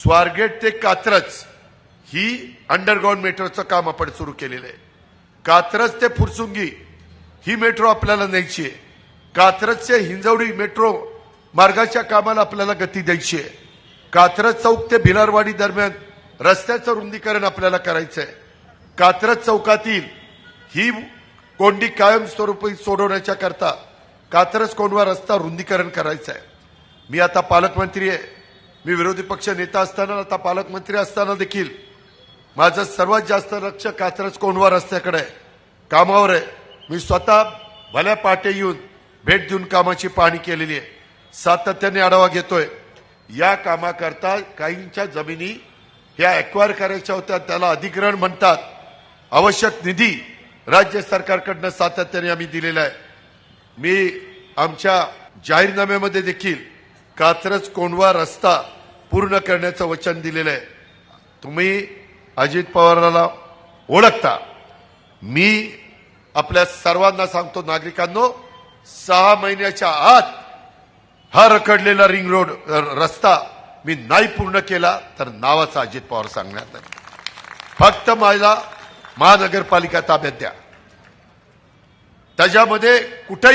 स्वारगेट ते कात्रज ही अंडरग्राउंड मेट्रोचं काम आपण सुरू केलेलं आहे। कात्रज ते फुरसुंगी ही मेट्रो आपल्याला न्यायची आहे। कात्रज ते हिंजवडी मेट्रो मार्गाच्या कामाला आपल्याला गती द्यायची आहे। कात्रज चौक ते भिलारवाडी दरम्यान रस्त्याचं रुंदीकरण आपल्याला करायचं आहे। कात्रज चौकातील ही कोंडी कायमस्वरूपी सोडवण्याच्या करता कात्रज कोंढवा रस्ता रुंदीकरण करायचं आहे। मी आता पालकमंत्री आहे, मी विरोधी पक्ष नेता असताना आता पालकमंत्री असताना देखील माझं सर्वात जास्त लक्ष कात्रज कोंढवा रस्त्याकडे आहे, कामावर आहे। मी स्वतः भल्या पाटे येऊन भेट देऊन कामाची पाहणी केलेली आहे, सातत्याने आढावा घेतोय। या कामाकरता काहींच्या जमिनी ह्या एक्वायर करायच्या होत्या, त्याला अधिग्रहण म्हणतात। आवश्यक निधी राज्य सरकारकडून सातत्याने आम्ही दिलेला आहे। मी आमच्या जाहीरनाम्यामध्ये देखील कात्रज कोंढवा रस्ता पूर्ण करण्याचं वचन दिलेलं आहे। तुम्ही अजित पवारांना ओळखता, मी आपल्या सर्वांना सांगतो, नागरिकांनो, 6 महिन्याच्या आत हा रखडलेला रिंग रोड रस्ता मी नाही पूर्ण केला तर नावाचा अजित पवार सांगणार नाही। फक्त मला महानगरपालिका ताब्यात द्या, त्याच्यामध्ये कुठेही